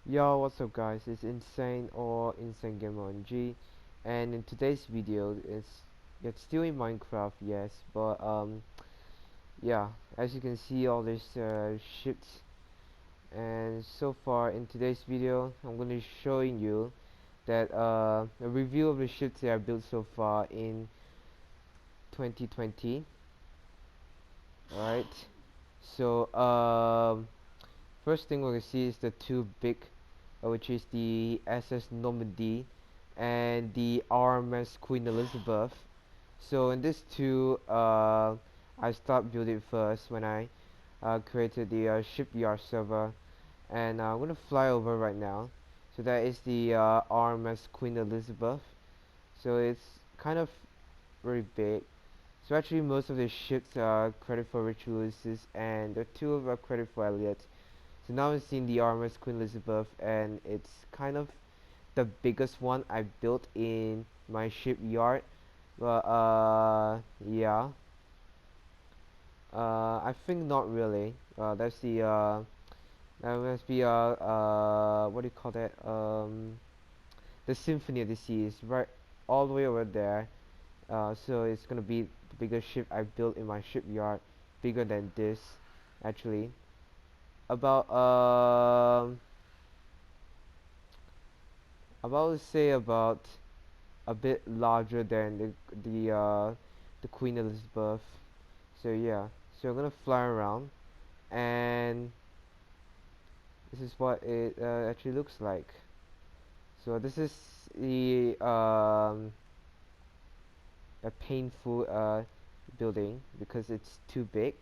Yo, what's up guys? It's Insane or Insane Gamer on G, and in today's video it's still in Minecraft, yes, but yeah, as you can see all these ships, and so far in today's video I'm going to be showing you that a review of the ships that I built so far in 2020. Alright, so first thing we're gonna see is the two big, which is the SS Normandy and the RMS Queen Elizabeth. So in this two, I start building first when I created the Shipyard server, and I'm gonna fly over right now. So that is the RMS Queen Elizabeth. So it's kind of very big. So actually most of the ships are credit for Ritualists, and the two of are credit for Elliot. So now I've seen the RMS Queen Elizabeth, and it's kind of the biggest one I built in my shipyard. But yeah, I think not really. That's that must be what do you call that? The Symphony of the Sea is right all the way over there. So it's gonna be the biggest ship I built in my shipyard, bigger than this, actually. About about to say about a bit larger than the Queen Elizabeth. So yeah, so I'm gonna fly around, and this is what it actually looks like. So this is the a painful building because it's too big,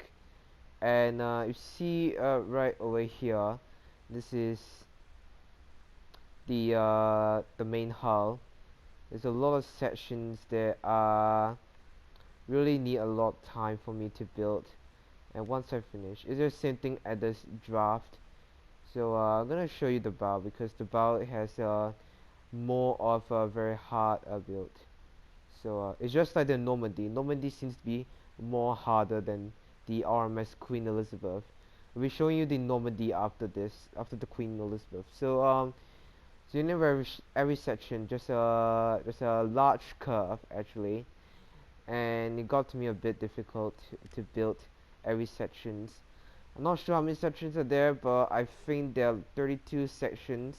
and you see right over here, this is the main hull. There's a lot of sections that really need a lot of time for me to build, and once I finish, it's the same thing at this draft. So I'm gonna show you the bow because the bow has more of a very hard build. So it's just like the Normandy. Normandy seems to be more harder than the RMS Queen Elizabeth. We'll be showing you the Normandy after this, after the Queen Elizabeth. So in every section, just a large curve actually, and it got to me a bit difficult to build every sections. I'm not sure how many sections are there, but I think there are 32 sections.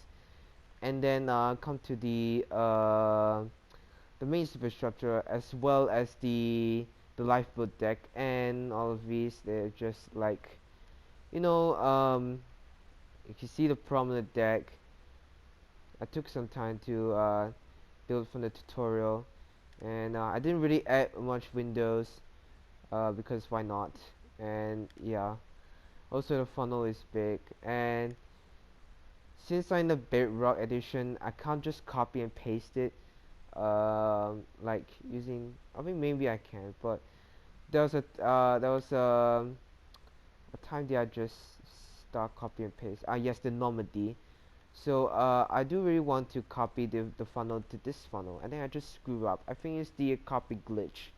And then come to the main superstructure, as well as the lifeboat deck, and all of these. They're just like, you know, if you see the prominent deck, I took some time to build from the tutorial, and I didn't really add much windows because why not? And yeah, also the funnel is big, and since I'm in the Bedrock edition, I can't just copy and paste it. Like using, I mean maybe I can, but there was a time that I just start copy and paste. Yes, the Normandy. So I do really want to copy the funnel to this funnel, and then I just screw up. I think it's the copy glitch,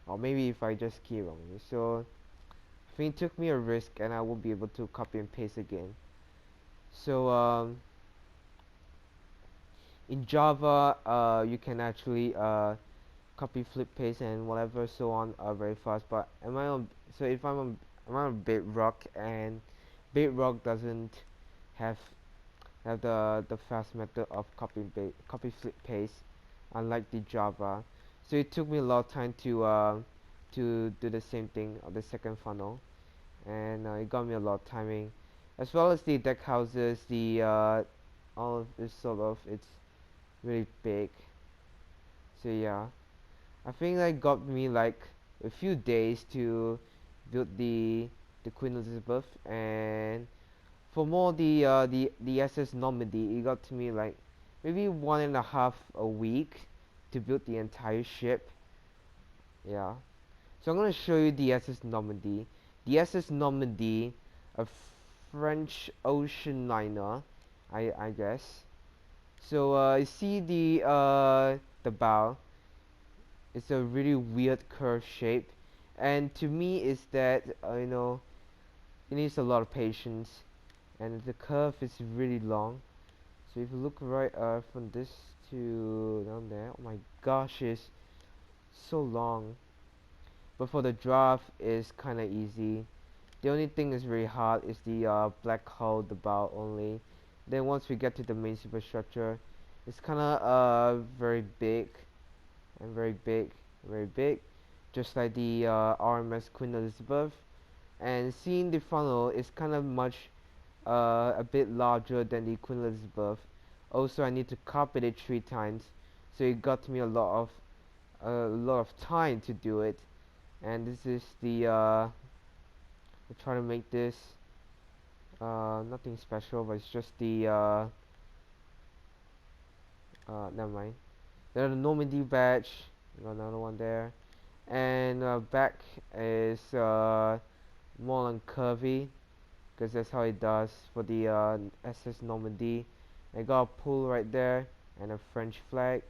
or maybe if I just key wrongly. So I think it took me a risk, and I won't be able to copy and paste again. So in Java, you can actually copy, flip, paste, and whatever so on very fast. But am I on? So if I'm on Bedrock, and Bedrock doesn't have the fast method of copy, flip, paste, unlike the Java. So it took me a lot of time to do the same thing on the second funnel, and it got me a lot of timing, as well as the deck houses. The all of this sort of, it's really big. So yeah, I think that got me like a few days to build the Queen Elizabeth, and for more the SS Normandy, it got to me like maybe 1.5 weeks to build the entire ship. Yeah. So I'm gonna show you the SS Normandy. The SS Normandy, a French ocean liner, I guess. So you see the bow. It's a really weird curved shape, and to me is that it needs a lot of patience, and the curve is really long. So if you look right from this to down there, oh my gosh, it's so long. But for the draft, it's kind of easy. The only thing is very hard is the black hole, the bow only. Then once we get to the main superstructure, it's kind of very big and very big, very big, just like the RMS Queen Elizabeth. And seeing the funnel is kind of much a bit larger than the Queen Elizabeth. Also, I need to copy it 3 times, so it got me a lot of time to do it. And this is the I try to make this nothing special, but it's just the never mind. There's a Normandy badge, got another one there, and back is more on curvy, because that's how it does for the SS Normandy. I got a pool right there and a French flag,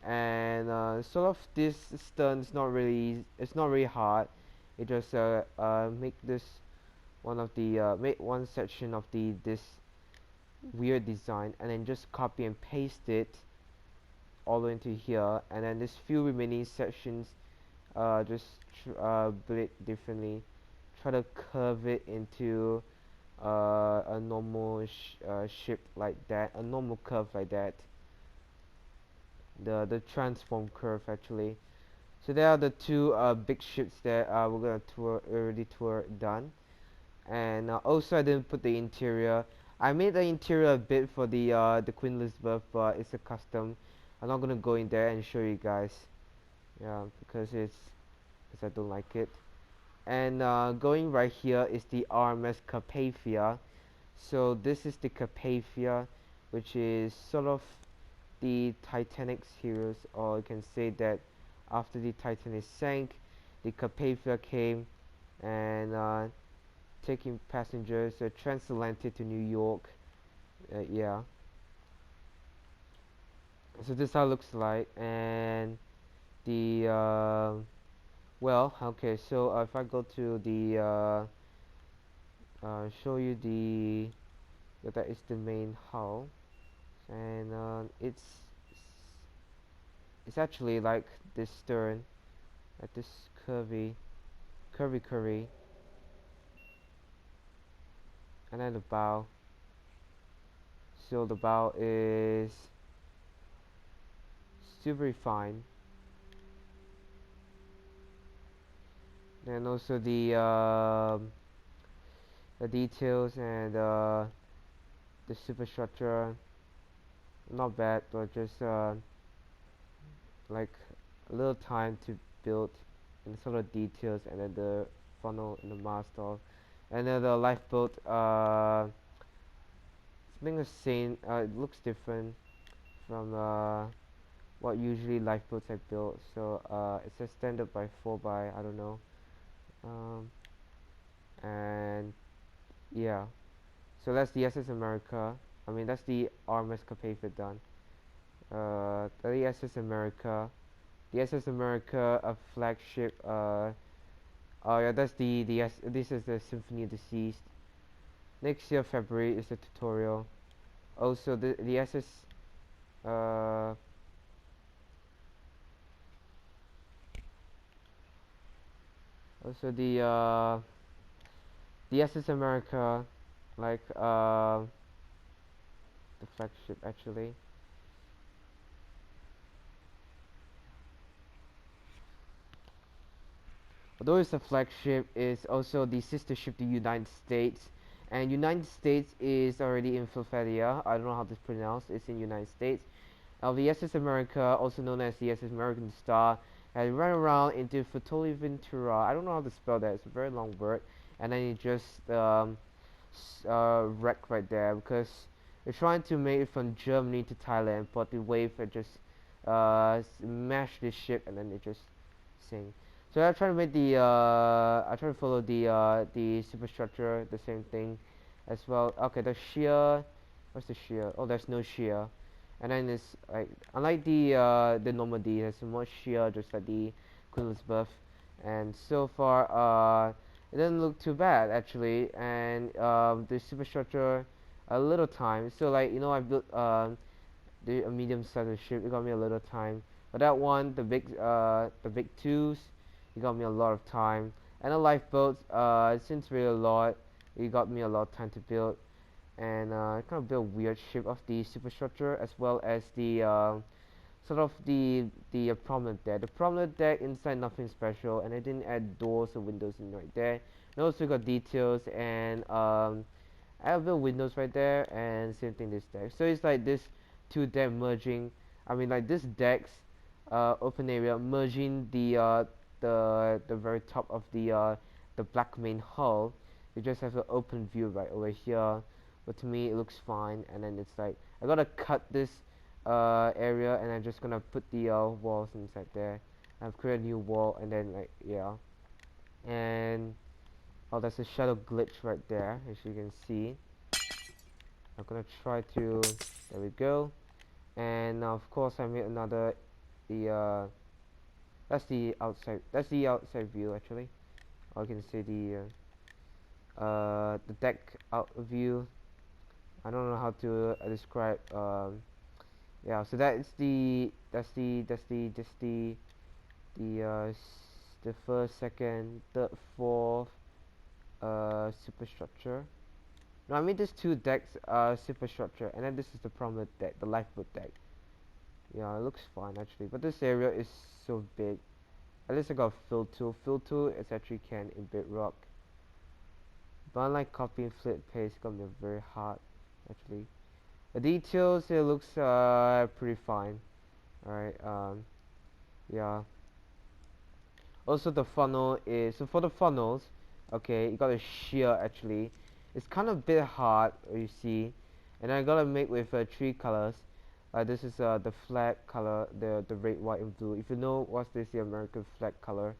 and sort of this stern is not really, it's not really hard. It just make this one of the make one section of the this weird design, and then just copy and paste it all the way into here, and then this few remaining sections just build it differently, try to curve it into a normal shape like that, a normal curve like that, the transform curve actually. So there are the two big ships that we're gonna tour done. And also I didn't put the interior. I made the interior a bit for the Queen Elizabeth, but it's a custom. I'm not gonna go in there and show you guys, yeah, because I don't like it. And going right here is the RMS Carpathia. So this is the Carpathia, which is sort of the Titanic's heroes, or you can say that after the Titanic sank, the Carpathia came and taking passengers transatlantic to New York. Yeah. So this how it looks like, and the well, okay. So if I go to the show you that is the main hull, and it's actually like this stern, like this curvy, and then the bow. So the bow is still very fine. And also the details and the superstructure, not bad, but just like a little time to build and sort of details, and then the funnel and the mast off, and then the lifeboat something the same. It looks different from what usually lifeboats I built. So it's a standard by 4 by I don't know, and yeah. So that's the SS America. I mean that's the RMS Carpathia done. The SS America. The SS America, a flagship. Oh yeah, that's this is the Symphony Deceased. Next year February is the tutorial. Also the SS. Uh, Also the SS America, like the flagship actually. Although it's a flagship, it's also the sister ship to United States, and United States is already in Philadelphia. I don't know how to pronounce. It's in United States. The SS America, also known as the SS American Star, had run around into Ventura. I don't know how to spell that. It's a very long word, and then it just wrecked right there because they're trying to make it from Germany to Thailand, but the wave had just smashed the ship, and then it just sank. So I try to make I try to follow the superstructure, the same thing as well. Okay, the shear, what's the shear? Oh, there's no shear. And then it's like unlike the Normandy, it has more shear, just like the Queen Elizabeth. And so far, it doesn't look too bad actually. And the superstructure a little time. So like, you know, I built a medium-sized ship. It got me a little time. But that one, the big twos, it got me a lot of time. And the lifeboats, since really a lot, it got me a lot of time to build. And I kind of built a weird shape of the superstructure, as well as the sort of the promenade deck. The promenade deck inside nothing special, and I didn't add doors or windows in right there. And also got details, and I have built windows right there, and same thing this deck. So it's like this two deck merging. I mean, like this deck's open area merging the very top of the black main hull. You just have an open view right over here, but to me it looks fine. And then it's like I gotta cut this area, and I'm just gonna put the walls inside there. I've created a new wall, and then like yeah, and oh, there's a shadow glitch right there, as you can see. I'm gonna try to, there we go. And now of course I made another, the that's the outside view actually. Or you can see the deck out view. I don't know how to describe, yeah, so that's the first, second, third, fourth superstructure. No, I mean there's two decks superstructure, and then this is the promenade deck, the lifeboat deck. Yeah, it looks fine actually, but this area is so big. At least I got fill tool. Fill tool is actually can in bedrock. But unlike copy and flip paste, it's gonna be very hard actually. The details, it looks pretty fine. Alright, yeah. Also the funnel is, so for the funnels, okay, you got a shear actually. It's kind of a bit hard, you see. And I gotta make with three colors. This is the flag color, the red, white, and blue. If you know what's this, the American flag color.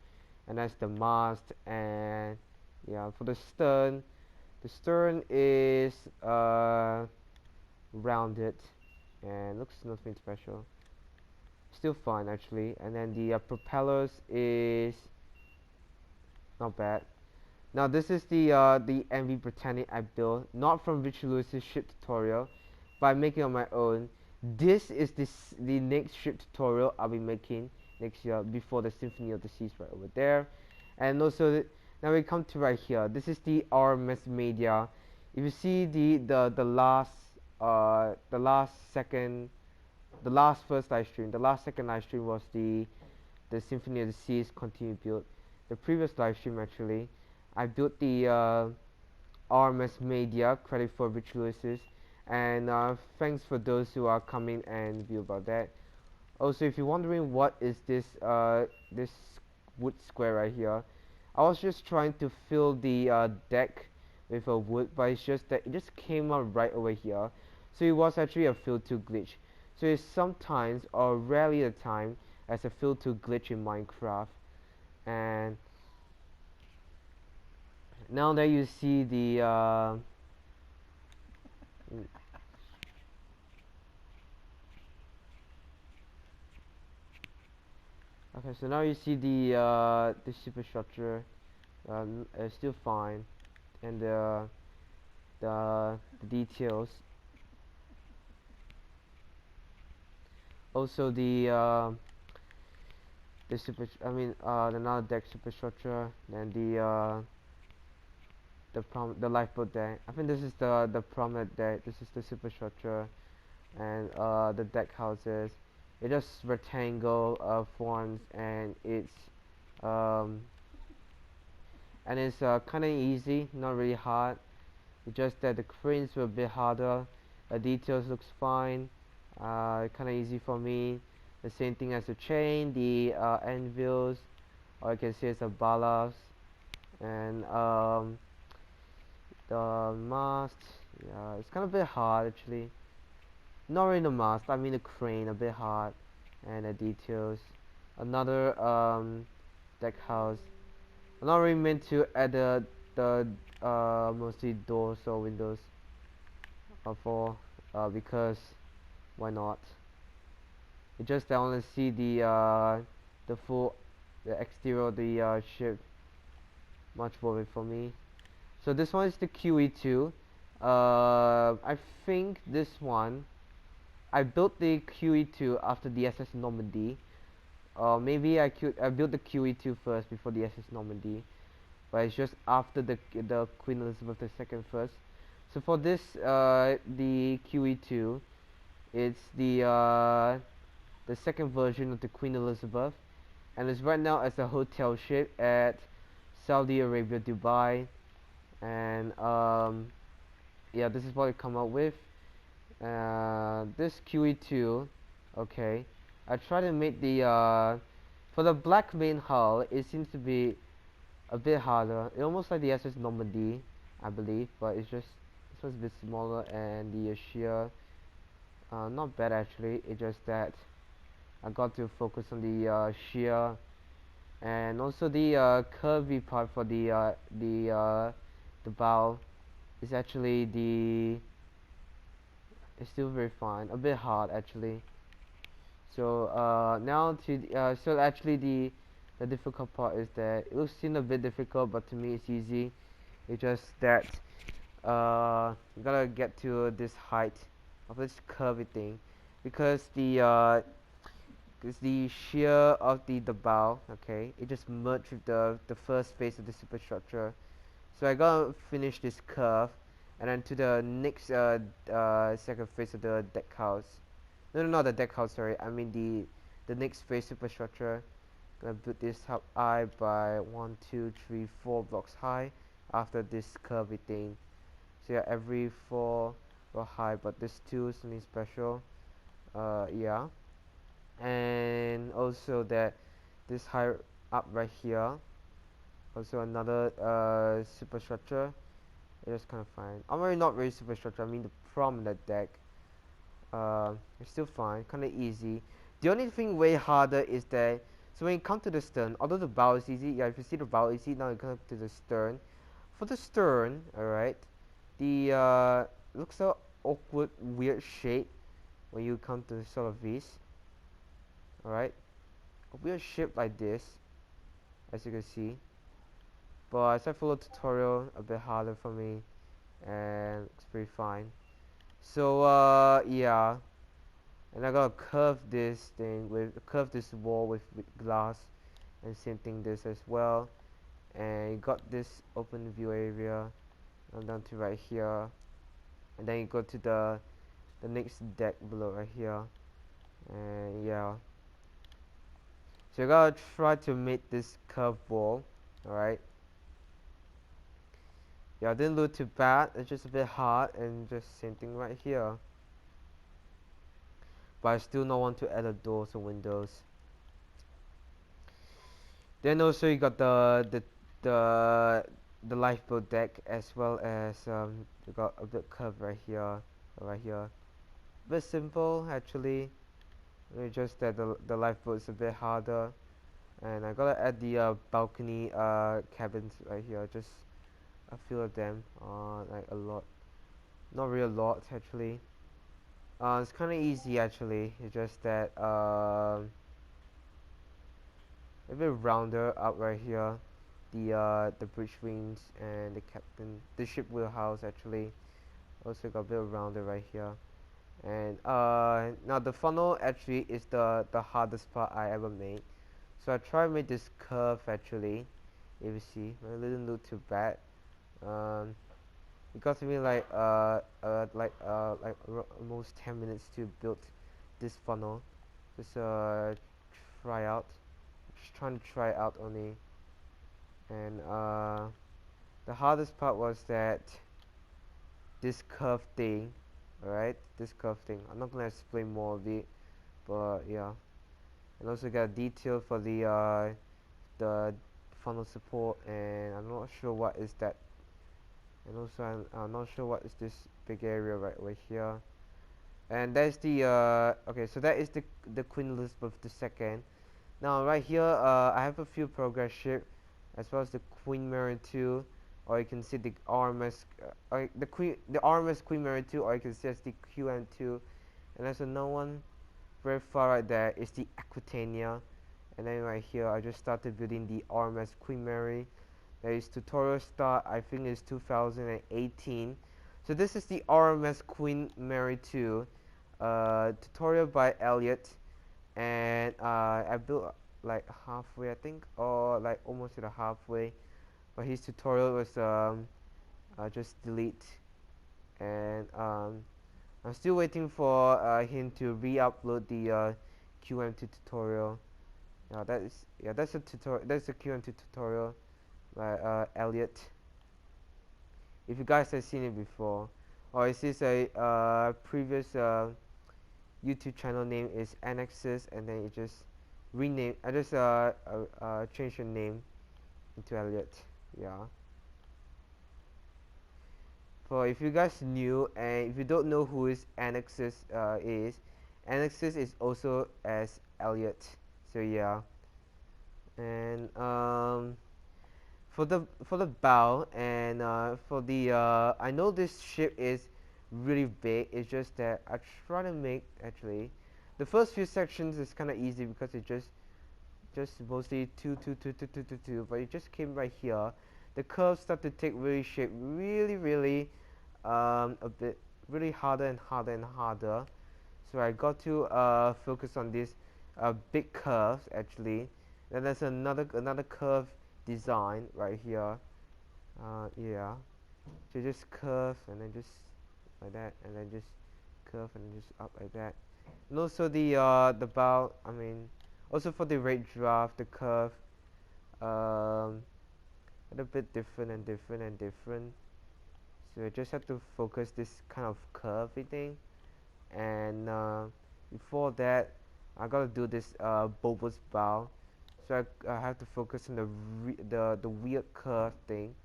And that's the mast, and yeah, for the stern is rounded and looks nothing special. Still fine actually. And then the propellers is not bad. Now this is the MV Britannic I built, not from Richard Lewis's ship tutorial, but I'm making on my own. This is the next ship tutorial I'll be making next year before the Symphony of the Seas right over there. And also now we come to right here. This is the RMS Media. If you see the last first live stream, the last second live stream was the Symphony of the Seas continued build. The previous live stream actually, I built the RMS Media, credit for Rich Lewis's, and thanks for those who are coming and view about that. Also, if you're wondering what is this this wood square right here, I was just trying to fill the deck with a wood, but it's just that it just came out right over here. So it was actually a fill to glitch. So it's sometimes, or rarely a time, as a fill to glitch in Minecraft. And now that you see the okay, so now you see the superstructure is still fine, and the details. Also the the another deck superstructure, and the lifeboat deck. I think this is the promenade deck. This is the superstructure, and the deck houses. It just rectangle forms, and it's kind of easy, not really hard. It's just that the cranes were a bit harder. The details looks fine. Kind of easy for me. The same thing as the chain, the anvils, or you can see it's a ballast, and the mast. Yeah, it's kind of a bit hard actually. Not really the mast, I mean the crane, a bit hard, and the details. Another deck house. I'm not really meant to add the mostly doors or windows because why not? It's just that I want to see the full exterior of the ship. Much worth it for me. So this one is the QE2. I think this one, I built the QE2 after the SS Normandy. Maybe I built the QE2 first before the SS Normandy, but it's just after the Queen Elizabeth II first. So for this, the QE2, it's the second version of the Queen Elizabeth, and it's right now as a hotel ship at Saudi Arabia, Dubai, and yeah, this is what it come out with. This QE2, okay, I tried to make the for the black main hull. It seems to be a bit harder. It almost like the SS Normandy, I believe, but it's just this one's a bit smaller, and the shear, not bad actually. It's just that I got to focus on the shear, and also the curvy part for the bow is actually it's still very fine, a bit hard actually. So now so actually the difficult part is that it looks seem a bit difficult, but to me it's easy. It's just that you gotta get to this height of this curvy thing, because the shear of the bow, okay, it just merged with the first phase of the superstructure. So I gotta finish this curve, and then to the next second phase of the deck house. No, not the deck house. Sorry, I mean the next phase superstructure. Gonna build this up high by 1, 2, 3, 4 blocks high after this curvy thing. So yeah, every 4 block high, but this 2 is something special. Yeah, and also that this high up right here. Also another superstructure. It's kind of fine. I'm really not really superstructure. I mean the prominent deck. It's still fine, kind of easy. The only thing way harder is that, so when you come to the stern, although the bow is easy, yeah, if you see the bow easy, now you come to the stern. For the stern, alright, the looks so awkward, weird shape when you come to sort of this. Alright, a weird shape like this, as you can see. But as I follow tutorial, a bit harder for me, and it's pretty fine. So yeah, and I gotta curve this wall with glass, and same thing this as well. And you got this open view area, and down to right here, and then you go to the next deck below right here, and yeah. So you gotta try to make this curved wall, alright. Yeah, it didn't look too bad. It's just a bit hard, and just same thing right here. But I still not want to add the doors or windows. Then also you got the lifeboat deck, as well as you got a bit curve right here, A bit simple actually. It's just that the lifeboat is a bit harder, and I gotta add the balcony cabins right here. Just a few of them, like a lot, not really a lot actually. It's kind of easy actually. It's just that a bit rounder up right here. The bridge wings and the ship wheelhouse actually also got a bit rounder right here. And now the funnel actually is the hardest part I ever made. So I try to make this curve actually. If you see, it didn't look too bad. It got me like almost 10 minutes to build this funnel. Just try out, just trying to try out only. And the hardest part was that this curve thing, alright, this curve thing. I'm not gonna explain more of it, but yeah. And also got detail for the funnel support, and I'm not sure what is that. And also I'm not sure what is this big area right over here. And that's the okay, so that is the Queen Elizabeth II. Now right here I have a few progress ship, as well as the Queen Mary 2, or you can see the RMS the RMS Queen Mary 2, or you can see as the QM2. And there's another one very far right there is the Aquitania. And then right here I just started building the RMS Queen Mary. There is tutorial start, I think it's 2018. So this is the RMS Queen Mary 2 tutorial by Elliot, and I built like halfway, I think, or like almost to the halfway, but his tutorial was just delete, and I'm still waiting for him to re-upload the QM2 tutorial. That's a tutorial. That's a QM2 tutorial by Elliot. If you guys have seen it before, or is this a previous YouTube channel name is Annexes, and then it just rename. I just changed your name into Elliot. Yeah. For if you guys new, and if you don't know who is Annexes Annexes is also as Elliot. So yeah. And for the bow, and for the I know this ship is really big. It's just that I try to make, actually the first few sections is kind of easy because it just mostly two, but it just came right here. The curves start to take really shape really a bit really harder and harder and harder. So I got to focus on these big curves actually. Then there's another curve design right here. Yeah. So just curve and then just like that, and then just curve and then just up like that. And also the bow. I mean, also for the rate draft, the curve a little bit different and different and different. So I just have to focus this kind of curvy thing, and before that I gotta do this bulbous bow. So I have to focus on the weird curve thing,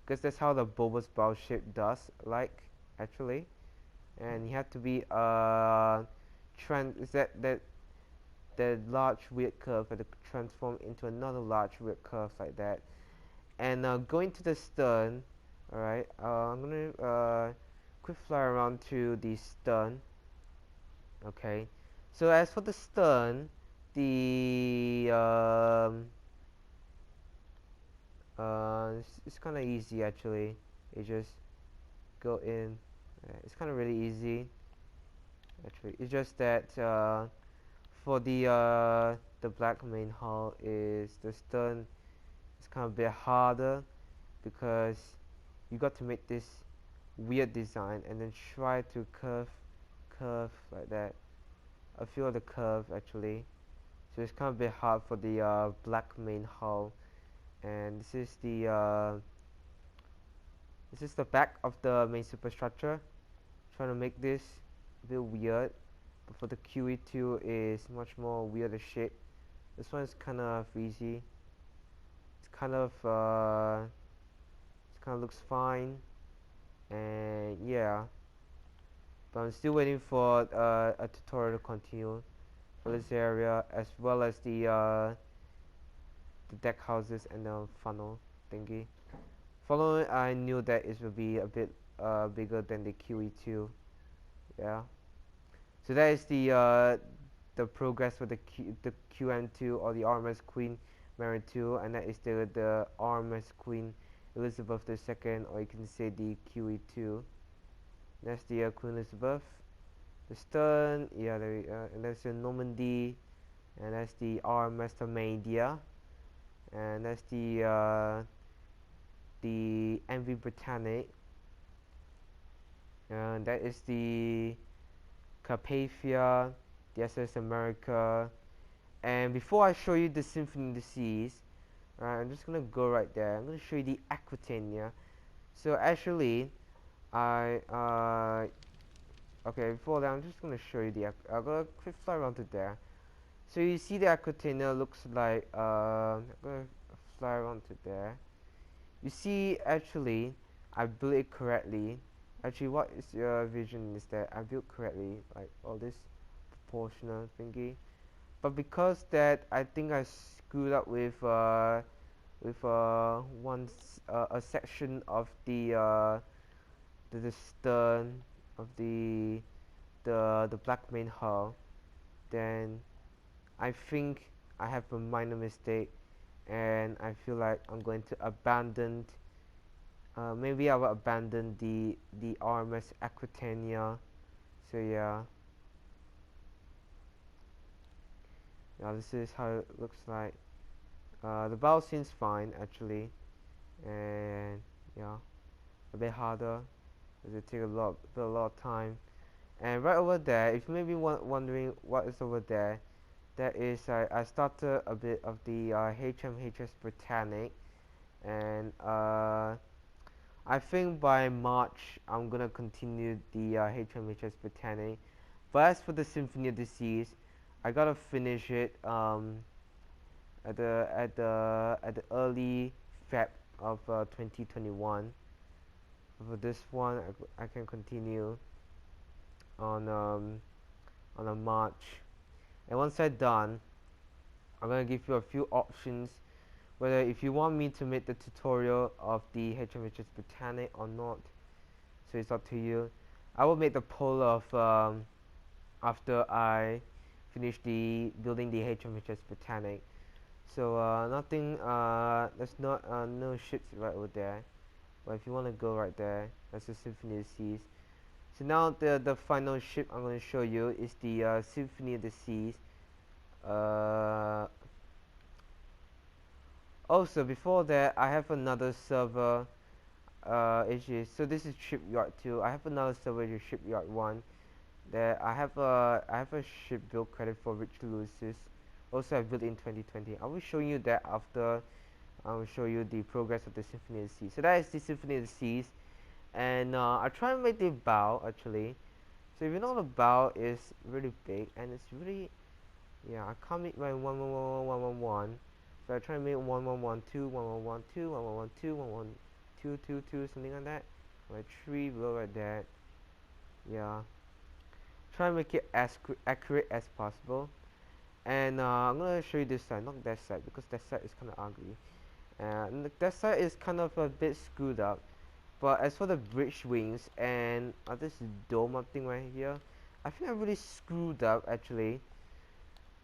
because that's how the bulbous bow shape does, like, actually. And you have to be is that large weird curve that transform into another large weird curve like that. And going to the stern, alright, I'm gonna quick fly around to the stern. Okay, so as for the stern, the it's kind of easy actually. You just go in. It's kind of really easy actually. It's just that for the black main hull, is the stern is kind of a bit harder, because you got to make this weird design and then try to curve like that. A few of the curve actually. So it's kind of a bit hard for the black main hull. And this is the back of the main superstructure. Trying to make this a bit weird, but for the QE2 is much more weirder shape. This one is kind of easy. It's kind of looks fine, and yeah. But I'm still waiting for a tutorial to continue for this area, as well as the deck houses and the funnel thingy. Following, I knew that it would be a bit bigger than the QE2. Yeah. So that is the progress for the QM2, or the RMS Queen Mary 2, and that is the RMS Queen Elizabeth II, or you can say the QE2. That's the Queen Elizabeth. The stern, yeah, and that's the Normandy, and that's the RMS Media, and that's the MV Britannic, and that is the Carpathia, the SS America. And before I show you the Symphony in the Seas, I'm just gonna go right there. I'm gonna show you the Aquitania. So actually, okay, before that, I'm just gonna show you I'm gonna quick fly around to there. So you see the Aquitania looks like I'm gonna fly around to there. You see, actually, I built it correctly. Actually, what is your vision is that I built correctly, like all this proportional thingy. But because that, I think I screwed up with a section of the stern of the black main hull. Then I think I have a minor mistake, and I feel like I'm going to abandon maybe I will abandon the RMS Aquitania. So yeah, this is how it looks like. The bow seems fine actually, and yeah, a bit harder as it take a lot of time. And right over there, if you may be wondering what is over there, that is I started a bit of the HMS Britannic, and I think by March I'm gonna continue the HMS Britannic. But as for the Symphony of the Seas, I gotta finish it at the early Feb of 2021. For this one, I can continue on a March. And once I'm done, I'm gonna give you a few options whether if you want me to make the tutorial of the HMS Britannic or not. So it's up to you. I will make the poll of after I finish the building the HMS Britannic. So nothing. There's not no ships right over there. But if you want to go right there, that's the Symphony of the Seas. So now the final ship I'm going to show you is the Symphony of the Seas. Also before that, I have another server. So this is Shipyard 2. I have another server, which is Shipyard 1. There I have a ship build credit for Rich Lewis's. Also I built in 2020. I will show you that after. I will show you the progress of the Symphony of the Seas. So that is the Symphony of the Seas, and I try and make the bow actually. So if you know the bow is really big and it's really, yeah, I can't make my 111. So I try and make 1112, 1112, 1112, 11222, something like that. My tree below right there. Yeah. Try and make it as accurate as possible. And I'm gonna show you this side, not that side, because that side is kind of ugly. And that side is kind of a bit screwed up. But as for the bridge wings and this dome up thing right here, I think I really screwed up actually,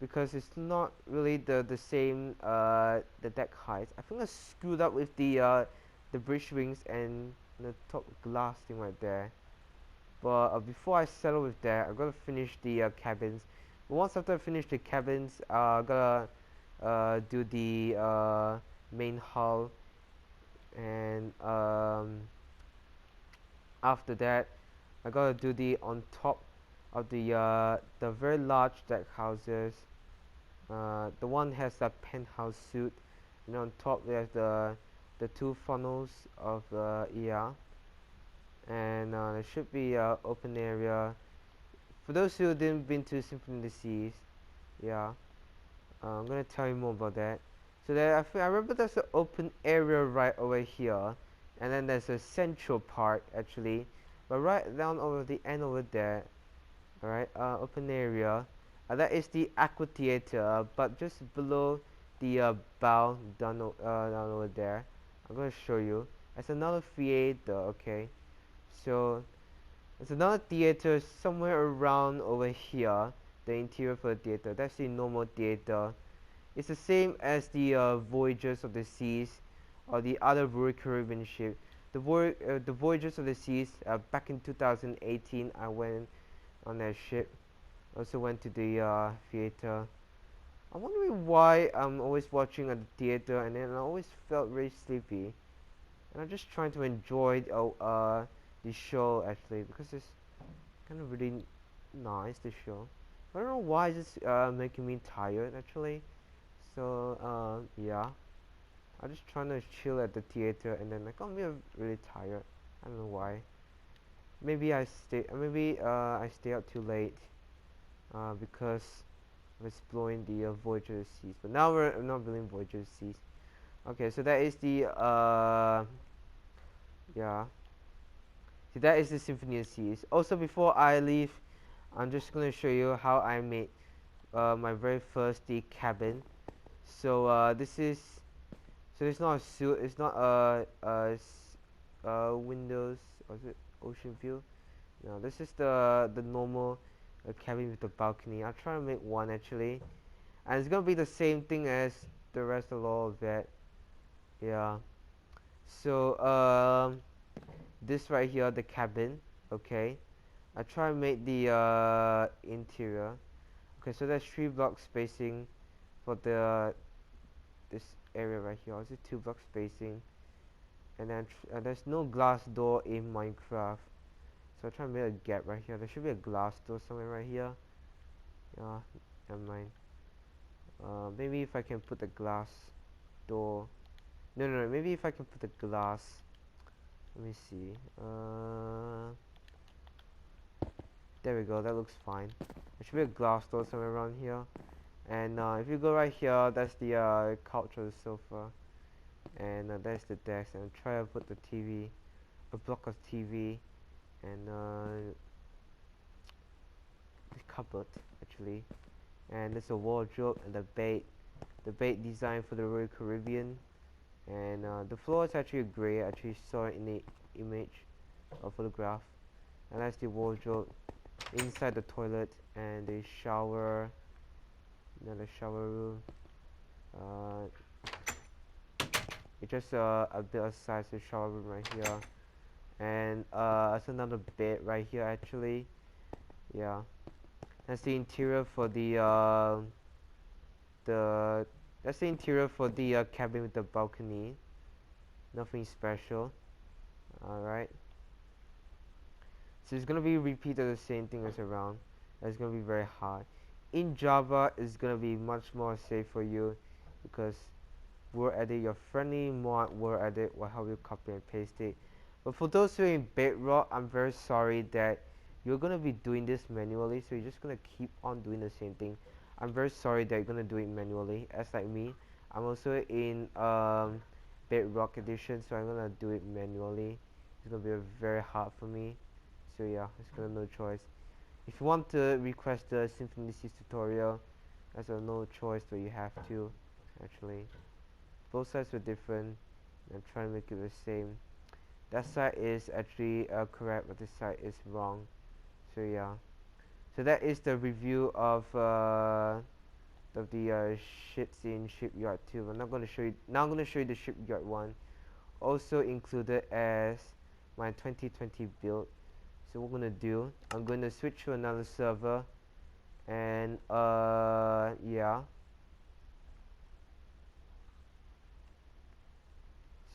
because it's not really the same the deck height. I think I screwed up with the bridge wings and the top glass thing right there. But before I settle with that, I gotta finish the cabins. But once after I finish the cabins, I gotta do the main hull, and after that I gotta do the on top of the very large deck houses. The one has a penthouse suite, and on top there's the two funnels of yeah, and there should be open area for those who didn't been to Symphony of the Seas. Yeah, I'm gonna tell you more about that. So there, I remember there's an open area right over here, and then there's a central part actually, but right down over the end over there, alright, open area, that is the aqua theater, but just below the bow down over there. I'm gonna show you. It's another theater, okay. So there's another theater somewhere around over here. The interior for the theater. That's the normal theater. It's the same as the Voyagers of the Seas or the other Royal Caribbean ship. The Voyagers of the Seas, back in 2018, I went on that ship. Also went to the theater. I'm wondering why I'm always watching at the theater and then I always felt really sleepy. And I'm just trying to enjoy the show actually, because it's kind of really nice, the show. I don't know why it's making me tired actually. So yeah, I'm just trying to chill at the theater and then like I'm really tired. I don't know why. Maybe I stay up too late because I'm exploring the Voyager Seas. But now we're not building Voyager Seas. Okay, so that is the yeah. So that is the Symphony of the Seas. Also, before I leave, I'm just gonna show you how I made my very first cabin. So this is, so it's not a suit, it's not a windows, or is it ocean view? No, this is the normal cabin with the balcony. I'll try to make one actually, and it's gonna be the same thing as the rest of all of that. Yeah. So this right here, the cabin. Okay, I try and make the interior. Okay, so there's 3 block spacing for the this area right here. Also 2 block spacing, and then there's no glass door in Minecraft. So I try and make a gap right here. There should be a glass door somewhere right here. Never mind. Maybe if I can put the glass door. No. Maybe if I can put the glass. Let me see. There we go. That looks fine. There should be a glass door somewhere around here. And if you go right here, that's the couch or the sofa. And there's the desk. And try to put the TV, a block of TV, and the cupboard actually. And there's a wardrobe and the bed design for the Royal Caribbean. And the floor is actually grey. I actually saw it in the image or photograph. And that's the wardrobe inside the toilet and the shower. Another shower room. It's just a bit of size of shower room right here. And that's another bed right here actually. Yeah. That's the interior for the that's the interior for the cabin with the balcony. Nothing special. Alright. So it's gonna be repeated the same thing as around. It's gonna be very hard. In Java, it's gonna be much more safe for you because word edit, your friendly mod word edit will help you copy and paste it. But for those who are in Bedrock, I'm very sorry that you're gonna be doing this manually. So you're just gonna keep on doing the same thing. I'm very sorry that you're gonna do it manually. As like me, I'm also in Bedrock edition, so I'm gonna do it manually. It's gonna be very hard for me. So yeah, it's gonna no choice. If you want to request the Symphony 6 tutorial, that's a no choice, but you have to actually. Both sides were different. I'm trying to make it the same. That side is actually correct, but this side is wrong. So yeah. So that is the review of the ships in Shipyard 2. I'm not going to show you now. I'm going to show you the Shipyard 1, also included as my 2020 build. So what I'm going to do, I'm going to switch to another server, and yeah.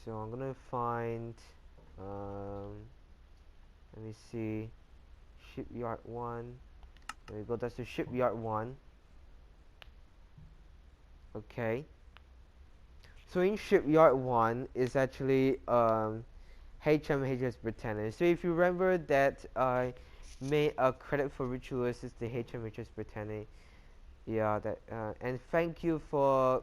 So I'm gonna find let me see, Shipyard 1. There we go, that's the Shipyard 1. Okay, so in Shipyard 1 is actually HMS Britannic. So if you remember that I made a credit for Ritualist is the HMS Britannic. Yeah, that and thank you for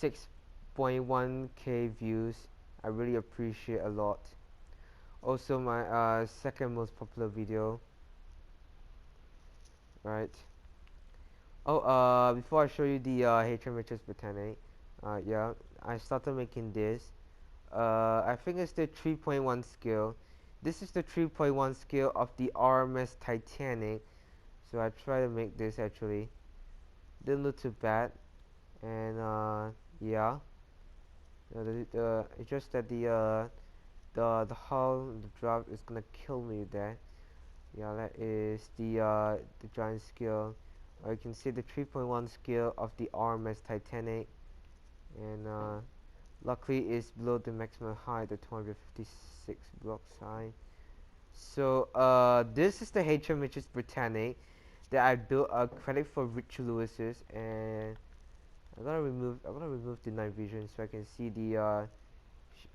6.1k views. I really appreciate a lot. Also my second most popular video. Right. Oh, before I show you the HMS Britannic, yeah, I started making this. I think it's the 3.1 scale. This is the 3.1 scale of the RMS Titanic. So I try to make this actually. Didn't look too bad, and yeah. It's just that the hull, the draft is gonna kill me there. Yeah, that is the giant scale. You can see the 3.1 scale of the RMS Titanic, and luckily it's below the maximum height, the 256 blocks high. So this is the HMS Britannic that I built a credit for Richard Lewis's, and I'm gonna remove the night vision so I can see the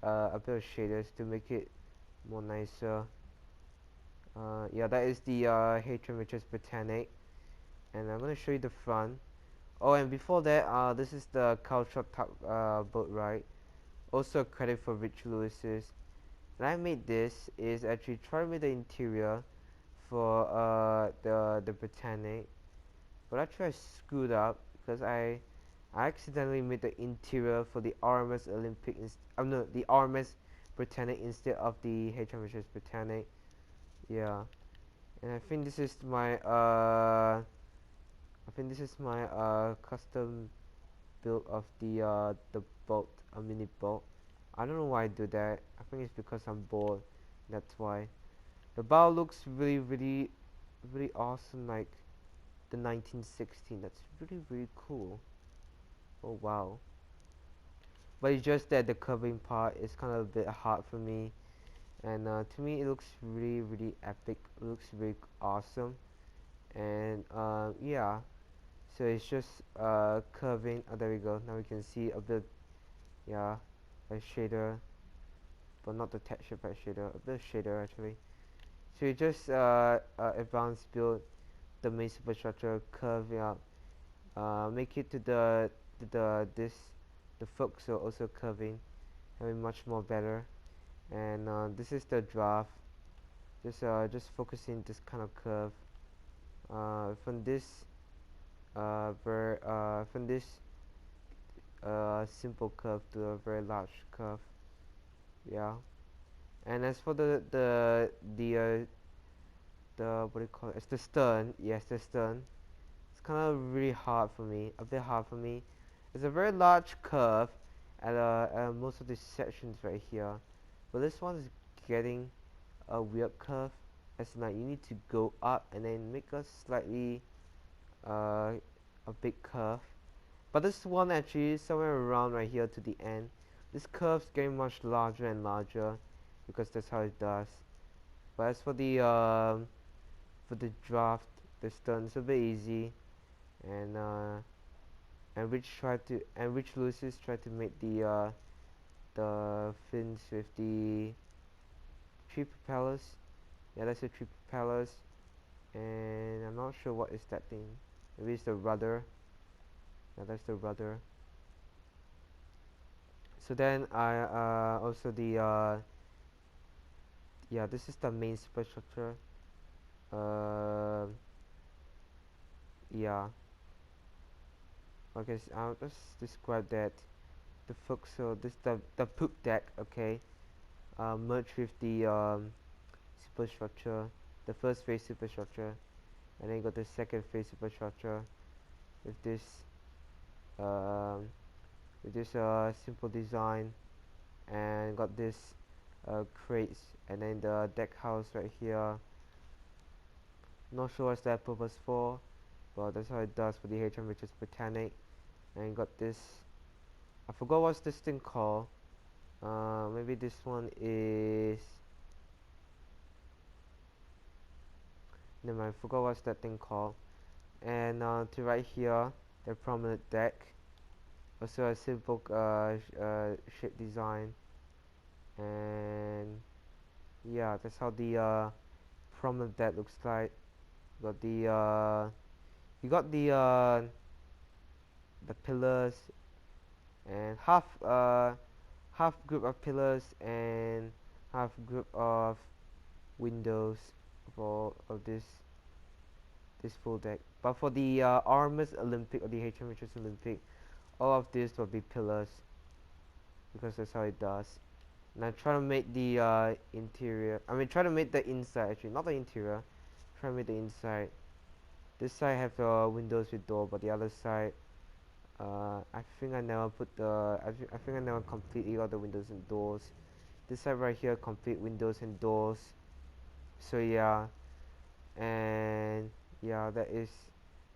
a bit of shaders to make it more nicer. Yeah, that is the HMS Britannic, and I'm gonna show you the front. Oh, and before that, this is the cultural boat ride. Also a credit for Richard Lewis's. And I made this is actually trying to make the interior for the Britannic, but actually I screwed up because I accidentally made the interior for the RMS Olympic. No, the RMS Britannic instead of the HMS Britannic. Yeah, and I think this is my custom build of the boat, a mini boat. I don't know why I do that. I think it's because I'm bored. That's why. The bow looks really awesome, like the 1916. That's really cool. Oh wow. But it's just that the curving part is kind of a bit hard for me. And to me, it looks really epic. It looks really awesome. And yeah. So it's just curving. Oh, there we go. Now we can see a bit, yeah, a shader, but not the texture pack shader. A bit of shader actually. So you just advanced build the main superstructure, curve out, make it to the the forecastle also curving, having much more better. And this is the draft. Just focusing this kind of curve. From this from this simple curve to a very large curve. Yeah. And as for the what do you call it? It's the stern. Yes, the stern. It's kind of really hard for me. A bit hard for me. It's a very large curve at most of these sections right here, but this one is getting a weird curve. As in, like, you need to go up and then make a slightly a big curve. But this one actually somewhere around right here to the end. This curve's getting much larger and larger because that's how it does. But as for the draft, the stern is a bit easy, and Rich Lucis tried to make the fins with the three propellers. Yeah, that's the three propellers, and I'm not sure what is that thing. Maybe it's the rudder. Yeah, that's the rudder. So then I also the yeah, this is the main superstructure. Uh, yeah. Okay, so I'll just describe that. The forecastle, this the poop deck. Okay, merge with the superstructure, the first phase superstructure, and then got the second phase superstructure with this um, simple design, and got this crates, and then the deck house right here. Not sure what's that purpose for, but that's how it does for the HMS Britannic. And got this. I forgot what's this thing called. Maybe this one is. Never mind. I forgot what's that thing called. And to right here, the prominent deck. Also a simple shape design. And yeah, that's how the prominent deck looks like. Got the you got the pillars, and half group of pillars and half group of windows for of this full deck. But for the RMS Olympic or the HMS Olympic, all of this will be pillars because that's how it does. And I try to make the interior. I mean, try to make the inside actually, not the interior. Try to make the inside. This side have windows with door, but the other side, I think I never put the. I think I never completely got the windows and doors. This side right here, complete windows and doors. So yeah, and yeah, that is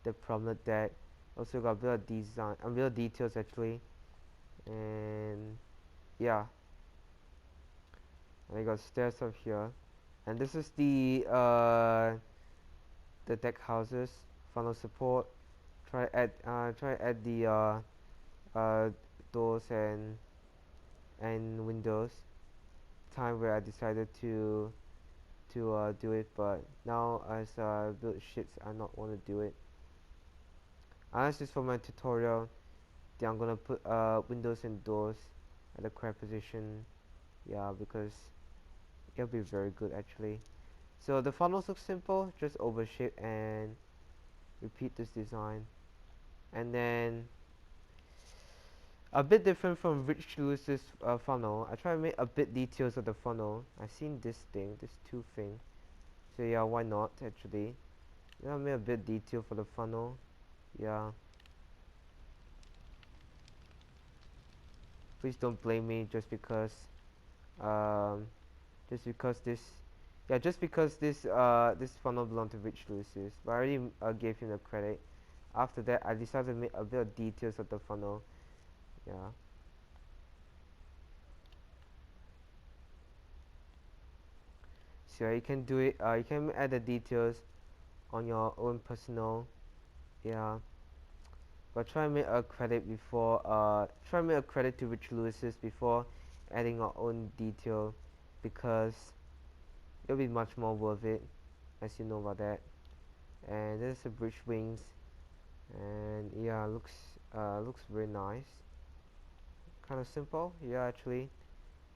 the promenade deck. Also got a bit of design, a bit of details actually, and yeah. And I got stairs up here, and this is the deck houses, funnel support. Try add the doors and windows. Time where I decided to do it, but now as build ships, I not want to do it. Unless it's for my tutorial, then I'm gonna put windows and doors at the correct position. Yeah, because it'll be very good actually. So the funnels look simple, just overshape and repeat this design. And then a bit different from Rich Lewis's funnel. I try to make a bit details of the funnel. I've seen this thing, this two thing. So yeah, why not actually? Yeah, I made a bit detail for the funnel. Yeah. Please don't blame me um, just because this, yeah, just because this funnel belonged to Rich Lewis's. But I already gave him the credit. After that, I decided to make a bit of details of the funnel. Yeah. So you can do it. You can add the details on your own personal. Yeah. But try and make a credit before. Try and make a credit to Rich Lewis's before adding our own detail, because it'll be much more worth it, as you know about that. And there's the bridge wings, and yeah, looks very nice. Kind of simple, yeah, actually.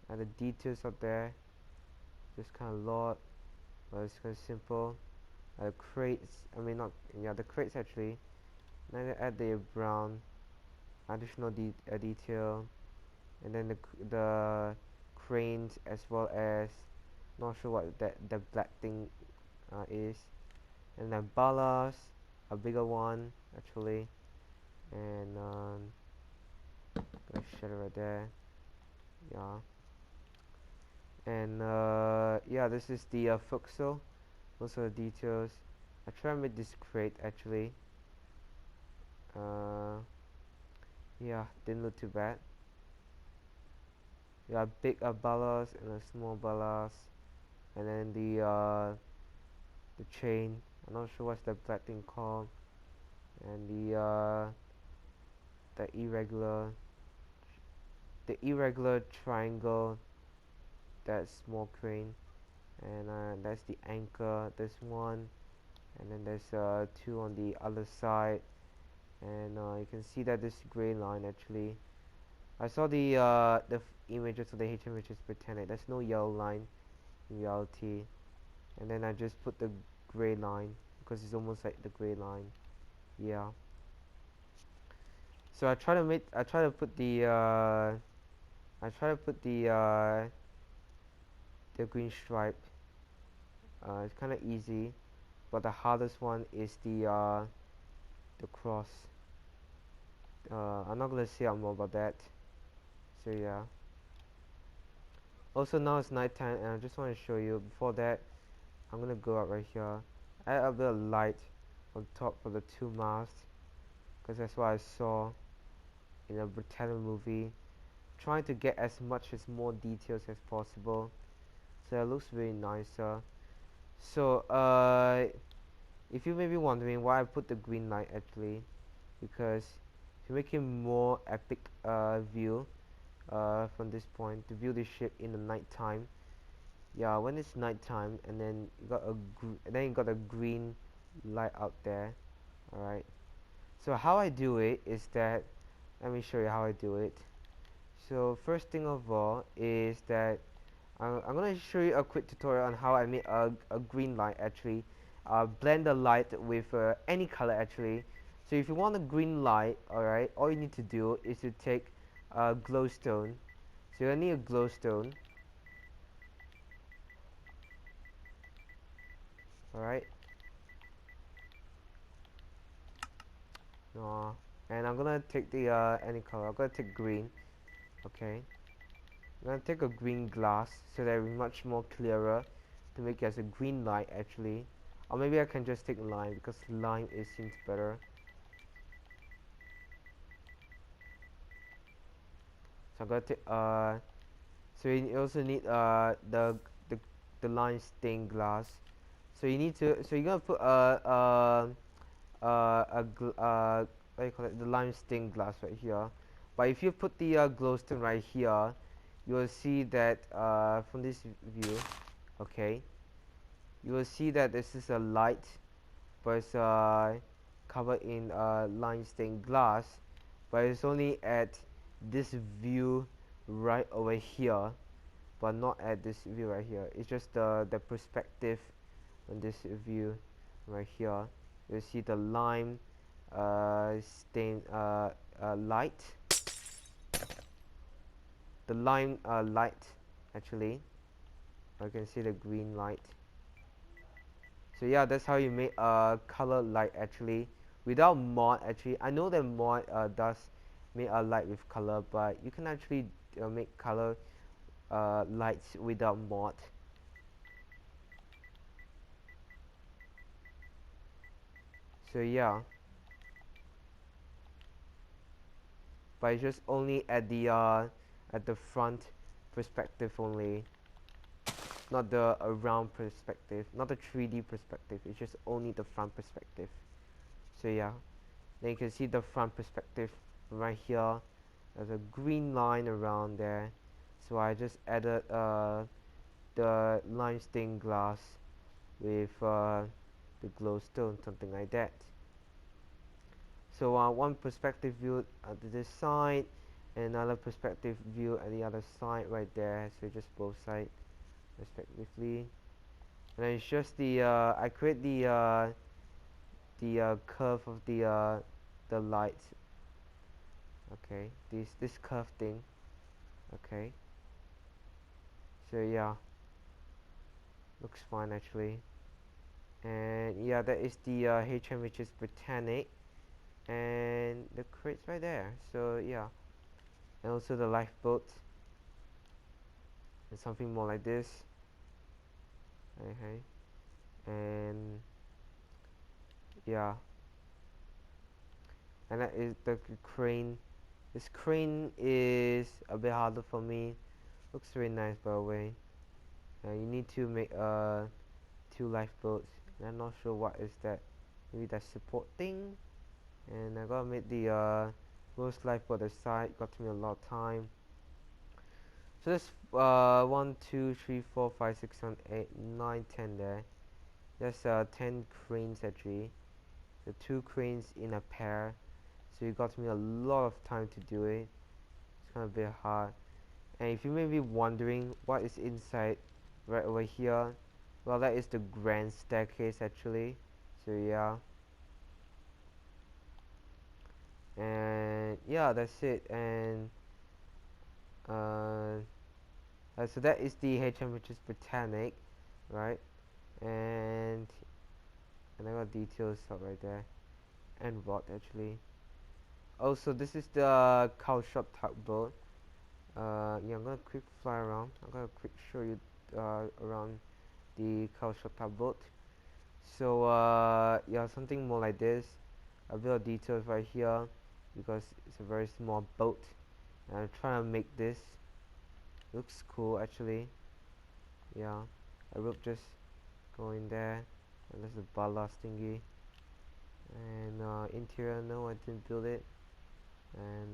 And the details up there, just kind of lot, but it's kind of simple. Crates, I mean not, yeah, the crates actually. Then they add the brown additional detail, and then the cranes, as well as, not sure what that the black thing is, and then ballast, a bigger one actually, and gonna shut it right there. Yeah. And yeah, this is the forecastle. Those are the details. I try and make this crate actually. Yeah, didn't look too bad. Yeah, big ballast and a small ballast, and then the chain. I'm not sure what's the black thing called, and the irregular triangle, that small crane, and that's the anchor. This one, and then there's two on the other side, and you can see that this gray line actually. I saw the images of the HMS Britannic. There's no yellow line in reality, and then I just put the gray line because it's almost like the gray line. Yeah. So I try to put the green stripe. It's kind of easy, but the hardest one is the cross. I'm not gonna say more about that. So yeah. Also now it's nighttime, and I just want to show you. Before that, I'm gonna go out right here. Add a bit of light on top for the two masts, because that's what I saw in a Britannic movie. Trying to get as more details as possible, so it looks very nicer. So if you may be wondering why I put the green light actually, because to make it more epic view from this point, to view the ship in the night time. Yeah, when it's night time, and then you got a green light out there. All right. So how I do it is that, let me show you how I do it. So first thing of all is that I'm gonna show you a quick tutorial on how I make a green light actually. Blend the light with any color actually. So if you want a green light, alright, all you need to do is to take a glowstone. So you need a glowstone. Alright. And I'm gonna take the any color. I'm gonna take green. Okay. I'm gonna take a green glass so that it's much more clearer to make it as a green light actually. Or maybe I can just take lime, because lime seems better. So I'm gonna take so you also need the lime stained glass. So you need to, so you're gonna put what do you call it, the lime stained glass right here. But if you put the glowstone right here, you will see that from this view, okay, you will see that this is a light, but it's covered in lime stained glass, but it's only at this view right over here, but not at this view right here. It's just the perspective on this view right here. You see the lime stain light, the lime light actually. You can see the green light. So yeah, that's how you make a color light actually, without mod actually. I know that mod does make a light with color, but you can actually make color lights without mod. So yeah, but it's just only at the front perspective only, not the around perspective, not the 3D perspective. It's just only the front perspective. So yeah, then you can see the front perspective right here. There's a green line around there, so I just added the lime stained glass with the glowstone, something like that. So one perspective view at this side, and another perspective view at the other side right there. So just both sides respectively. And then it's just the I create the curve of the light. Okay, this curve thing. Okay. So yeah, looks fine actually. And yeah, that is the HMS Britannic, and the crates right there. So yeah, and also the lifeboat, and something more like this. Okay, and yeah, and that is the crane. This crane is a bit harder for me. Looks very nice by the way. You need to make 2 lifeboats, and I'm not sure what is that. Maybe that support thing. And I gotta make the most lifeboat aside. Got to me a lot of time. So that's 1, 2, 3, 4, 5, 6, 7, 8, 9, 10 there. That's 10 cranes actually. So 2 cranes in a pair. So it got me a lot of time to do it. It's kind of a bit hard. And if you may be wondering what is inside right over here, well, that is the grand staircase actually. So yeah, and yeah, that's it. And so that is the HMS Britannic, right? And I got details up right there, and what actually. Also, this is the cow shop tugboat. Yeah, I'm gonna quick fly around. I'm gonna quick show you around the cow shop tugboat. So yeah, something more like this. A bit of details right here because it's a very small boat, and I'm trying to make this. Looks cool actually. Yeah, a rope just going there, and there's a ballast thingy. And interior, no, I didn't build it. And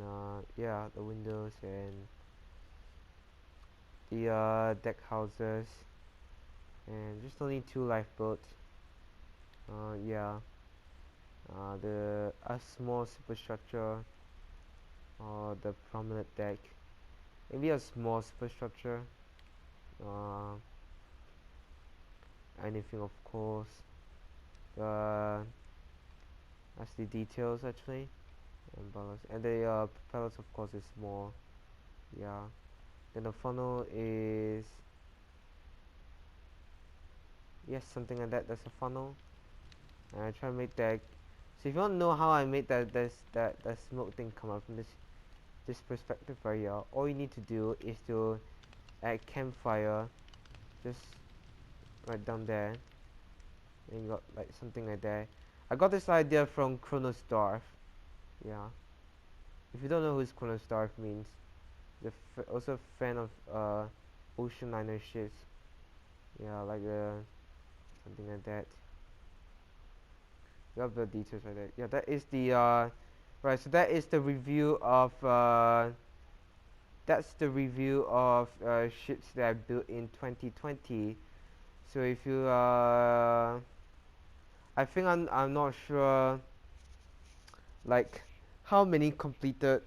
yeah, the windows and the deck houses, and just only 2 lifeboats. Yeah, a small superstructure, or the promenade deck. Maybe a small superstructure. Anything, of course. That's the details actually, and ballast. And the propellers, of course, is small. Yeah. Then the funnel is, yes, something like that. That's a funnel. And I try to make that. So if you want to know how I made that smoke thing come up from this perspective right here, all you need to do is to add campfire, just right down there, and you got like something like that. I got this idea from Chronos Darth. Yeah. If you don't know who Chronos Darth means, also a fan of ocean liner ships. Yeah, like something like that. You have the details right there. Yeah, that is the right. So that is the review of ships that I built in 2020. So if you I think I'm not sure like how many completed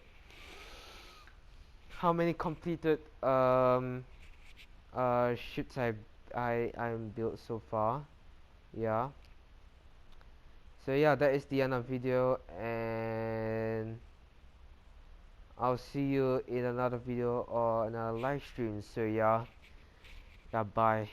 ships I'm built so far. Yeah. So yeah, that is the end of video, and I'll see you in another video or another live stream. So yeah, bye.